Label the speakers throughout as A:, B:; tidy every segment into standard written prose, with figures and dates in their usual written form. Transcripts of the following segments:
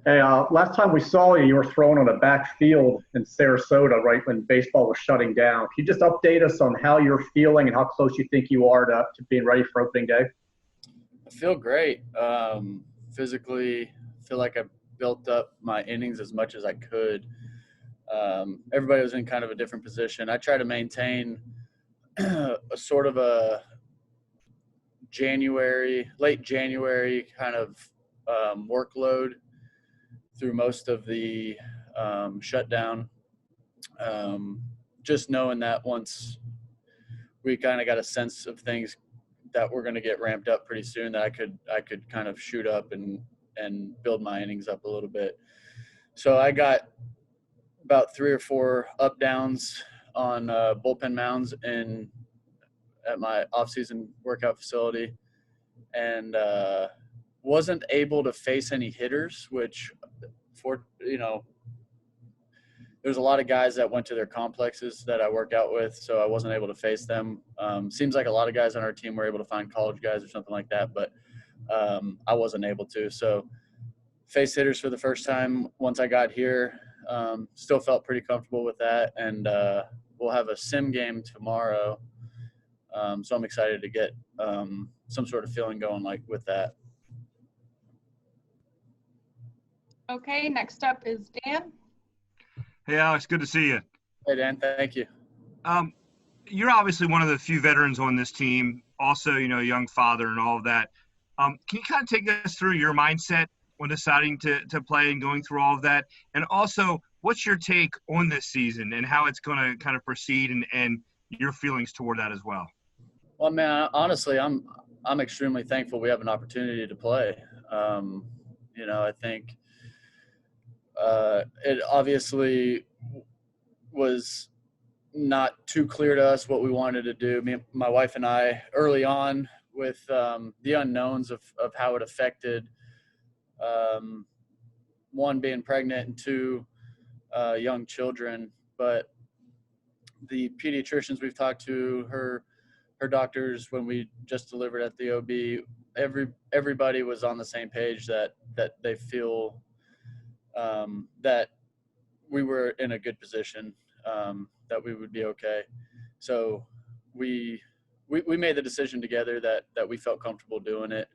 A: Hey, last time we saw you, you were throwing on a backfield in Sarasota right when baseball was shutting down. Can you just update us on how you're feeling and how close you think you are to being ready for opening day?
B: I feel great. Physically, feel like I built up my innings as much as I could. Everybody was in kind of a different position. I try to maintain a sort of a late January kind of workload through most of the shutdown. Um, just knowing that once we kind of got a sense of things that we're going to get ramped up pretty soon, that I could kind of shoot up and build my innings up a little bit. So I got about three or four up downs on bullpen mounds in at my off-season workout facility, and wasn't able to face any hitters, which for there's a lot of guys that went to their complexes that I work out with, so I wasn't able to face them. Seems like a lot of guys on our team were able to find college guys or something like that, but I wasn't able to. So face hitters for the first time once I got here. Still felt pretty comfortable with that, and we'll have a sim game tomorrow. So I'm excited to get some sort of feeling going like with that.
C: Okay, next up is Dan.
D: Hey, Alex, good to see you.
B: Hey, Dan, thank you.
D: You're obviously one of the few veterans on this team, also, young father and all of that. Can you kind of take us through your mindset when deciding to play and going through all of that? And also, what's your take on this season and how it's going to kind of proceed and your feelings toward that as well?
B: Well, man, honestly, I'm extremely thankful we have an opportunity to play. I think it obviously was not too clear to us what we wanted to do. My wife and I, early on, with the unknowns of how it affected one, being pregnant, and two, young children. But the pediatricians we've talked to, her doctors, when we just delivered at the OB, everybody was on the same page that they feel that we were in a good position, that we would be okay. So we made the decision together that we felt comfortable doing it.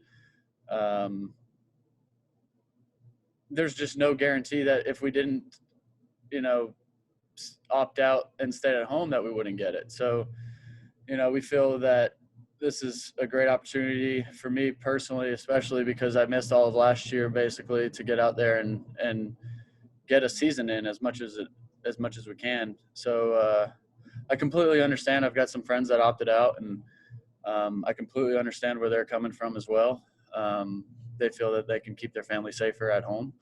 B: There's just no guarantee that if we didn't, opt out and stay at home, that we wouldn't get it. So, we feel that this is a great opportunity for me personally, especially because I missed all of last year, basically, to get out there and get a season in as much as we can. So I completely understand. I've got some friends that opted out, and I completely understand where they're coming from as well. They feel that they can keep their family safer at home.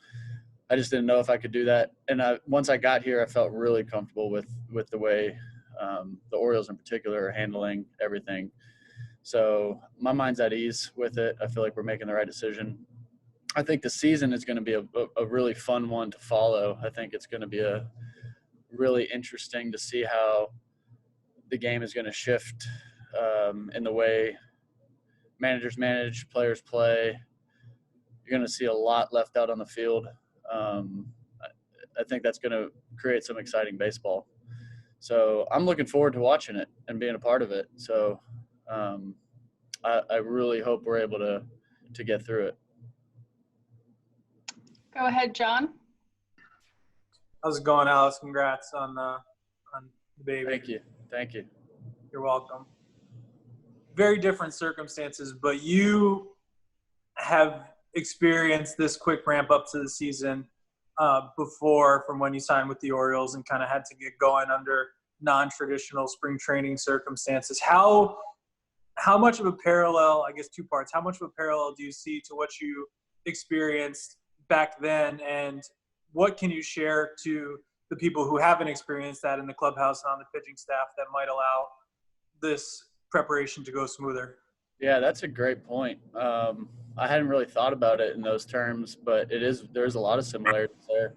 B: I just didn't know if I could do that. And once I got here, I felt really comfortable with the way the Orioles in particular are handling everything. So my mind's at ease with it. I feel like we're making the right decision. I think the season is going to be a really fun one to follow. I think it's going to be a really interesting to see how the game is going to shift in the way managers manage, players play. You're going to see a lot left out on the field. I think that's going to create some exciting baseball. So I'm looking forward to watching it and being a part of it. So I really hope we're able to get through it.
C: Go ahead, John.
E: How's it going, Alice? Congrats on the baby.
B: Thank you.
E: You're welcome. Very different circumstances, but you have experienced this quick ramp up to the season before, from when you signed with the Orioles and kind of had to get going under non-traditional spring training circumstances. How much of a parallel, I guess two parts, how much of a parallel do you see to what you experienced back then, and what can you share to the people who haven't experienced that in the clubhouse and on the pitching staff that might allow this preparation to go smoother?
B: Yeah, that's a great point. I hadn't really thought about it in those terms, but there's a lot of similarities there.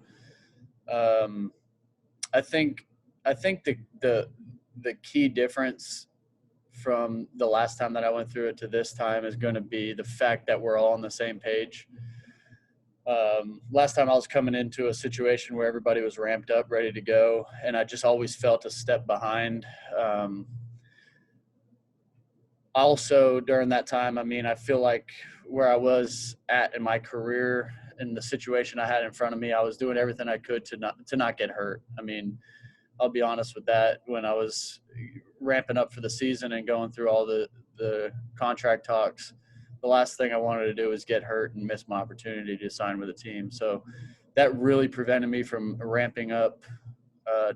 B: I think the key difference from the last time that I went through it to this time is going to be the fact that we're all on the same page. last time I was coming into a situation where everybody was ramped up, ready to go, and I just always felt a step behind. Also, during that time, I mean, I feel like where I was at in my career and the situation I had in front of me, I was doing everything I could to not get hurt. I mean, I'll be honest with that. When I was ramping up for the season and going through all the contract talks, the last thing I wanted to do was get hurt and miss my opportunity to sign with a team. So that really prevented me from ramping up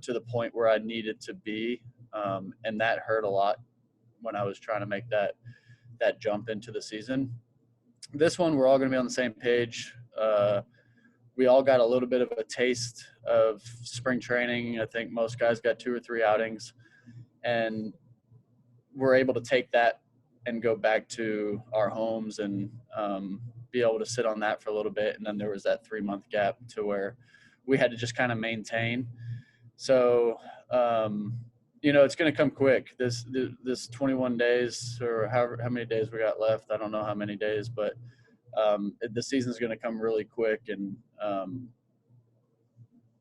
B: to the point where I needed to be, and that hurt a lot when I was trying to make that jump into the season. This one, we're all going to be on the same page. We all got a little bit of a taste of spring training. I think most guys got 2 or 3 outings, and we're able to take that and go back to our homes and be able to sit on that for a little bit. And then there was that 3-month gap to where we had to just kind of maintain. So, it's going to come quick. This 21 days or how many days we got left. I don't know how many days, but the season's going to come really quick. And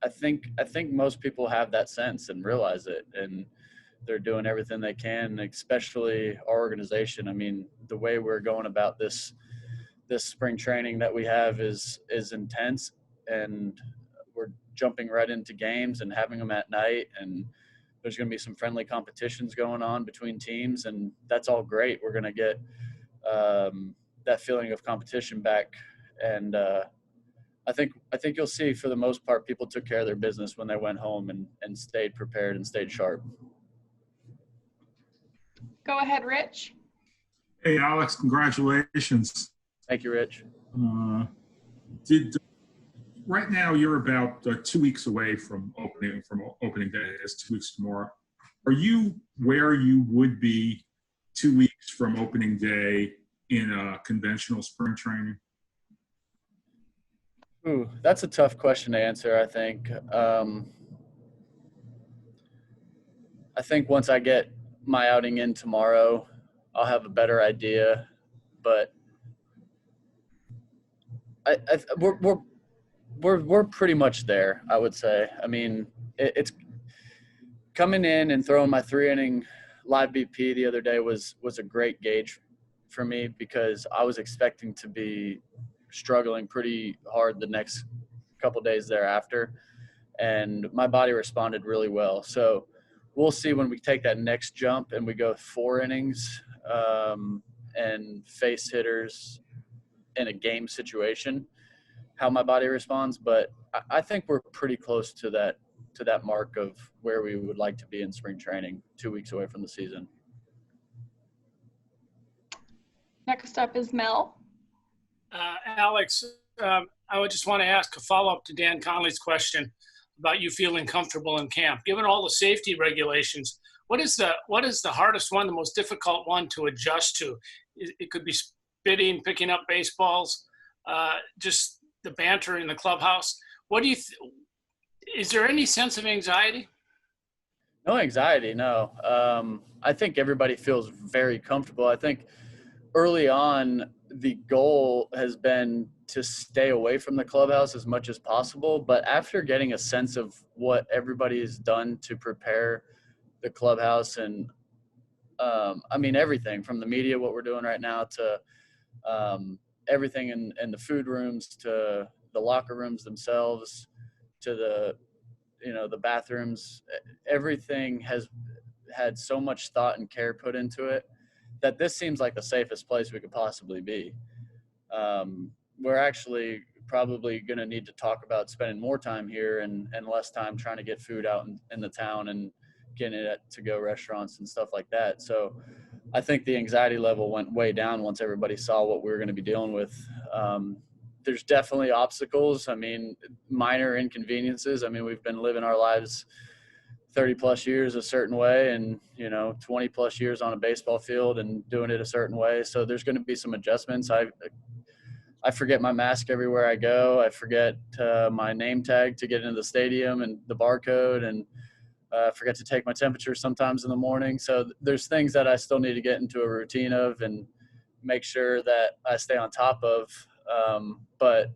B: I think most people have that sense and realize it, and they're doing everything they can, especially our organization. I mean, the way we're going about this spring training that we have is intense, and we're jumping right into games and having them at night, and there's going to be some friendly competitions going on between teams, and that's all great. We're going to get that feeling of competition back, and I think you'll see, for the most part, people took care of their business when they went home and stayed prepared and stayed sharp.
C: Go ahead, Rich.
F: Hey, Alex, congratulations.
B: Thank you, Rich.
F: Right now you're about 2 weeks away from opening day. It's 2 weeks tomorrow. Are you where you would be 2 weeks from opening day in a conventional spring training?
B: Ooh, that's a tough question to answer, I think. I think once I get my outing in tomorrow, I'll have a better idea. But we're pretty much there, I would say. I mean, it's coming in and throwing my 3-inning live BP the other day was a great gauge for me, because I was expecting to be struggling pretty hard the next couple days thereafter, and my body responded really well. So we'll see when we take that next jump and we go 4 innings and face hitters in a game situation, how my body responds. But I think we're pretty close to that mark of where we would like to be in spring training, 2 weeks away from the season.
C: Next up is Mel.
G: Alex, I would just want to ask a follow-up to Dan Conley's question about you feeling comfortable in camp. Given all the safety regulations, what is the hardest one, the most difficult one to adjust to? It could be spitting, picking up baseballs, just the banter in the clubhouse. What do you is there any sense of anxiety?
B: No anxiety, no. I think everybody feels very comfortable. I think early on, the goal has been to stay away from the clubhouse as much as possible. But after getting a sense of what everybody has done to prepare the clubhouse, and I mean, everything from the media, what we're doing right now, to everything in the food rooms, to the locker rooms themselves, to the bathrooms, everything has had so much thought and care put into it that this seems like the safest place we could possibly be. We're actually probably going to need to talk about spending more time here and less time trying to get food out in the town and getting it at to-go restaurants and stuff like that. So I think the anxiety level went way down once everybody saw what we were going to be dealing with. There's definitely obstacles. I mean, minor inconveniences. I mean, we've been living our lives 30 plus years a certain way, and 20 plus years on a baseball field and doing it a certain way. So there's going to be some adjustments. I forget my mask everywhere I go. I forget my name tag to get into the stadium and the barcode, and forget to take my temperature sometimes in the morning. So there's things that I still need to get into a routine of and make sure that I stay on top of. But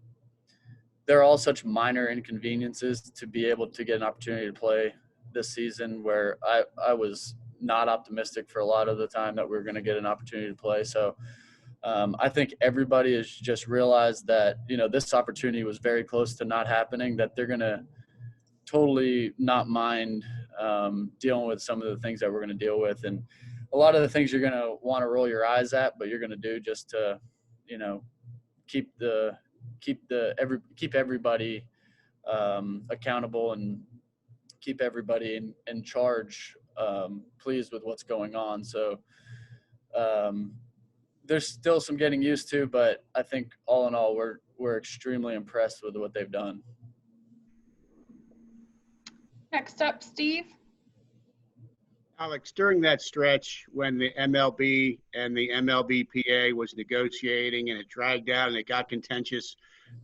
B: they're all such minor inconveniences to be able to get an opportunity to play this season, where I was not optimistic for a lot of the time that we were going to get an opportunity to play. So I think everybody has just realized that, this opportunity was very close to not happening, that they're going to totally not mind dealing with some of the things that we're going to deal with. And a lot of the things you're going to want to roll your eyes at, but you're going to do just to, keep everybody accountable and keep everybody in charge, pleased with what's going on. So there's still some getting used to, but I think all in all, we're extremely impressed with what they've done.
C: Next up, Steve.
H: Alex, during that stretch when the MLB and the MLBPA was negotiating and it dragged out and it got contentious,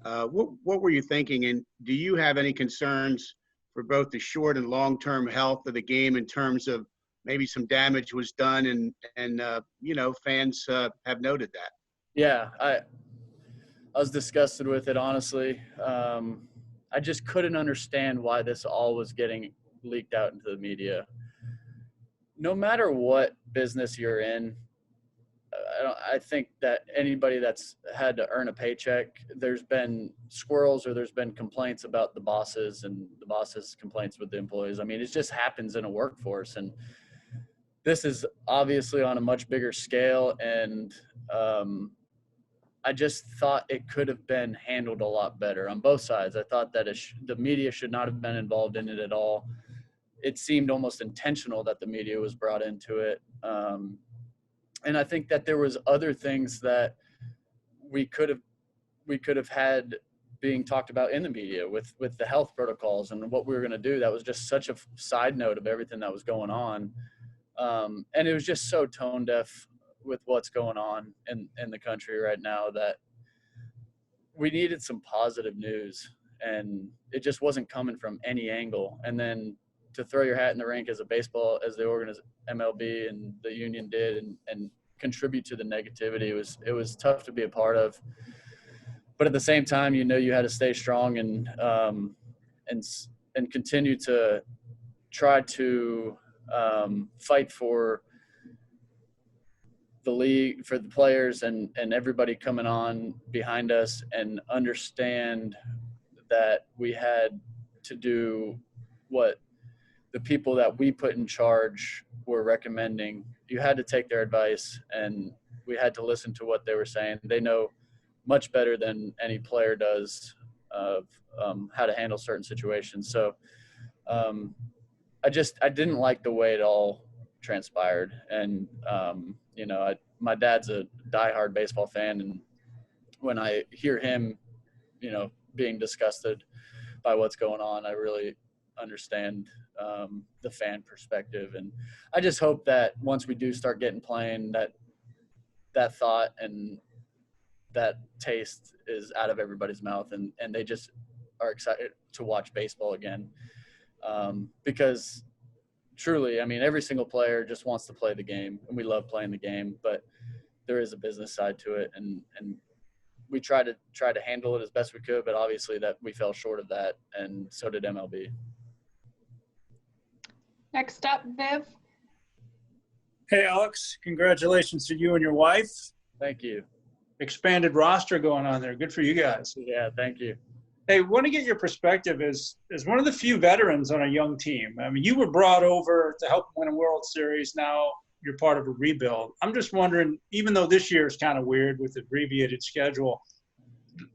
H: what were you thinking? And do you have any concerns for both the short and long-term health of the game in terms of maybe some damage was done and fans have noted that?
B: Yeah, I was disgusted with it, honestly. I just couldn't understand why this all was getting leaked out into the media. No matter what business you're in, I think that anybody that's had to earn a paycheck, there's been squirrels or there's been complaints about the bosses and the bosses' complaints with the employees. I mean, it just happens in a workforce. And this is obviously on a much bigger scale. And I just thought it could have been handled a lot better on both sides. I thought that the media should not have been involved in it at all. It seemed almost intentional that the media was brought into it. And I think that there was other things that we could have had being talked about in the media with the health protocols and what we were going to do. That was just such a side note of everything that was going on. And it was just so tone deaf with what's going on in the country right now that we needed some positive news, and it just wasn't coming from any angle. And then to throw your hat in the ring as the MLB and the union did and contribute to the negativity, it was tough to be a part of. But at the same time, you had to stay strong and continue to try to fight for the league, for the players and everybody coming on behind us, and understand that we had to do what the people that we put in charge were recommending. You had to take their advice, and we had to listen to what they were saying. They know much better than any player does of how to handle certain situations. So I didn't like the way it all transpired. And, my dad's a diehard baseball fan. And when I hear him, being disgusted by what's going on, I really understand the fan perspective. And I just hope that once we do start getting playing, that thought and that taste is out of everybody's mouth, and they just are excited to watch baseball again. Because truly, I mean, every single player just wants to play the game, and we love playing the game, but there is a business side to it. And we tried to handle it as best we could, but obviously that we fell short of that, and so did MLB.
C: Next up, Viv.
I: Hey, Alex, congratulations to you and your wife.
B: Thank you.
I: Expanded roster going on there. Good for you guys.
B: Yeah, thank you.
I: Hey, want to get your perspective as one of the few veterans on a young team. I mean, you were brought over to help win a World Series. Now you're part of a rebuild. I'm just wondering, even though this year is kind of weird with the abbreviated schedule,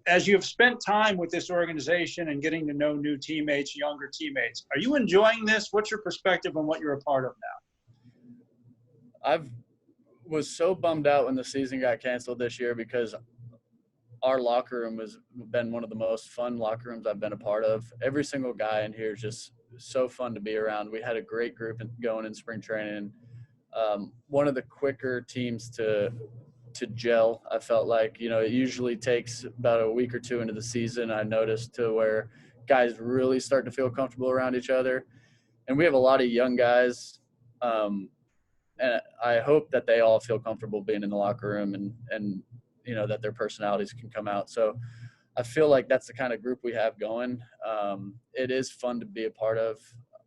I: as you've spent time with this organization and getting to know new teammates, younger teammates, are you enjoying this? What's your perspective on what you're a part of now?
B: I was so bummed out when the season got canceled this year, because our locker room has been one of the most fun locker rooms I've been a part of. Every single guy in here is just so fun to be around. We had a great group going in spring training. One of the quicker teams to gel, I felt like. It usually takes about a week or two into the season, I noticed, to where guys really start to feel comfortable around each other. And we have a lot of young guys, and I hope that they all feel comfortable being in the locker room and that their personalities can come out. So I feel like that's the kind of group we have going. It is fun to be a part of.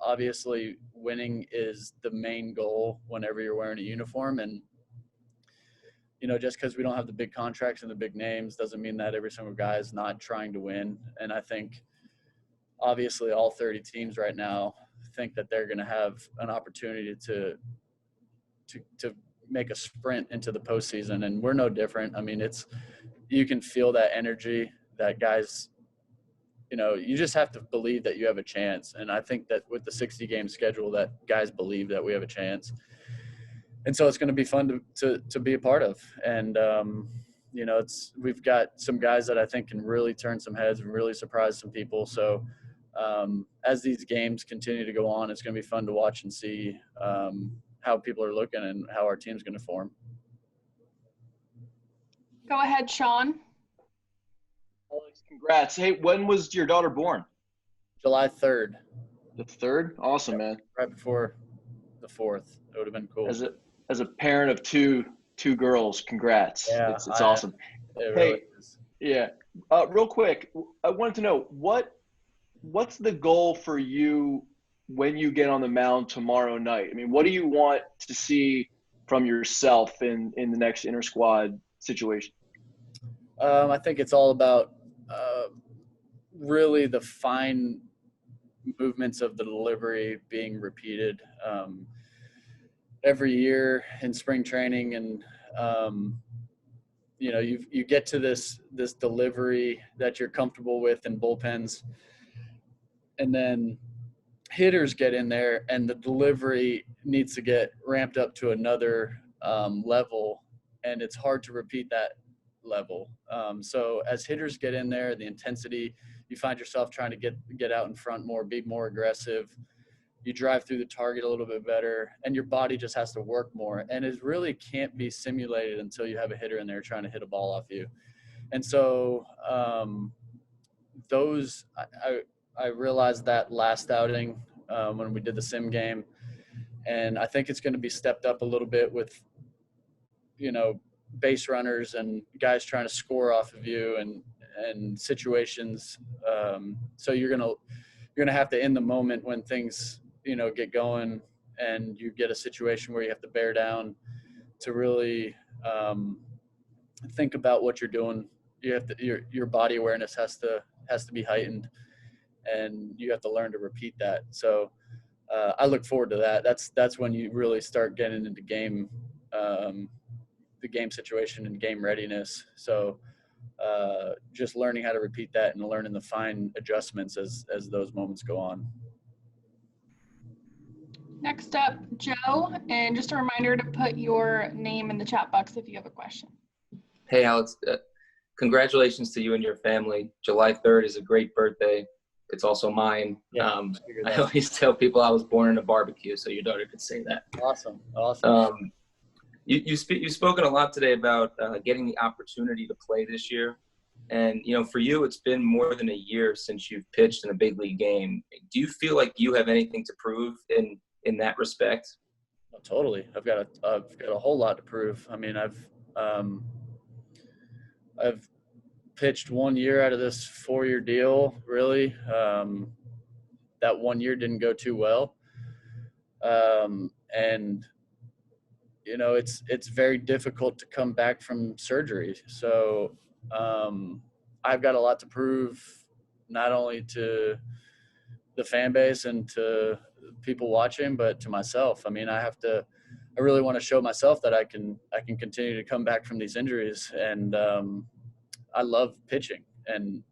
B: Obviously, winning is the main goal whenever you're wearing a uniform. And, just because we don't have the big contracts and the big names doesn't mean that every single guy is not trying to win. And I think, obviously, all 30 teams right now think that they're going to have an opportunity to make a sprint into the postseason. And we're no different. I mean, you can feel that energy that guys – you just have to believe that you have a chance. And I think that with the 60-game schedule that guys believe that we have a chance. And so it's going to be fun to be a part of. And, we've got some guys that I think can really turn some heads and really surprise some people. So as these games continue to go on, it's going to be fun to watch and see how people are looking and how our team's going to form.
C: Go ahead, Sean.
J: Alex, congrats. Hey, when was your daughter born?
B: July 3rd.
J: The 3rd? Awesome, man.
B: Right before the 4th. It would have been cool.
J: As a parent of two girls, congrats.
B: Yeah,
J: it's awesome.
B: It
J: hey,
B: really is.
J: Yeah. Real quick, I wanted to know what's the goal for you when you get on the mound tomorrow night? I mean, what do you want to see from yourself in the next inter-squad situation?
B: I think it's all about really the fine movements of the delivery being repeated every year in spring training. And, you get to this delivery that you're comfortable with in bullpens, and then hitters get in there and the delivery needs to get ramped up to another level, and it's hard to repeat that level. So as hitters get in there, the intensity, you find yourself trying to get out in front more, be more aggressive. You drive through the target a little bit better, and your body just has to work more. And it really can't be simulated until you have a hitter in there trying to hit a ball off you. And so I realized that last outing when we did the sim game, and I think it's going to be stepped up a little bit with, base runners and guys trying to score off of you and situations. So you're gonna have to, in the moment when things get going and you get a situation where you have to bear down, to really think about what you're doing. You have to, your body awareness has to be heightened, and you have to learn to repeat that. So I look forward to that. That's when you really start getting into the game situation and game readiness. So just learning how to repeat that and learning the fine adjustments as those moments go on.
C: Next up, Joe, and just a reminder to put your name in the chat box if you have a question.
K: Hey, Alex, congratulations to you and your family. July 3rd is a great birthday. It's also mine.
B: Yeah,
K: I always tell people I was born in a barbecue, so your daughter could say that.
B: Awesome.
K: You've spoken a lot today about getting the opportunity to play this year. And, for you, it's been more than a year since you've pitched in a big league game. Do you feel like you have anything to prove in that respect?
B: Oh, totally. I've got a whole lot to prove. I mean, I've pitched 1 year out of this 4-year deal, really. That 1 year didn't go too well. And it's very difficult to come back from surgery. So I've got a lot to prove, not only to the fan base and to people watching, but to myself. I mean, I really want to show myself that I can continue to come back from these injuries. And I love pitching, and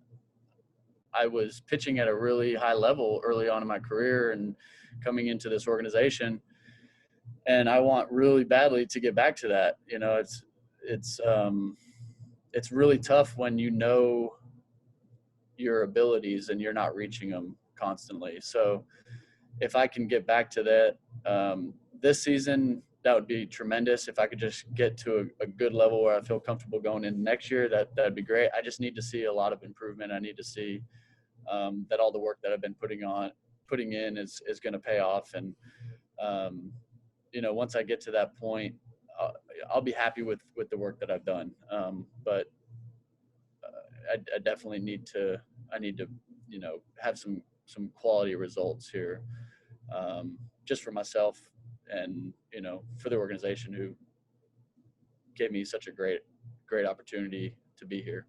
B: I was pitching at a really high level early on in my career and coming into this organization. And I want really badly to get back to that. It's really tough when you know your abilities and you're not reaching them constantly. So if I can get back to that this season, that would be tremendous. If I could just get to a good level where I feel comfortable going into next year, that'd be great. I just need to see a lot of improvement. I need to see that all the work that I've been putting in is going to pay off. And once I get to that point, I'll be happy with the work that I've done. But I definitely need to have some quality results here, just for myself and for the organization who gave me such a great opportunity to be here.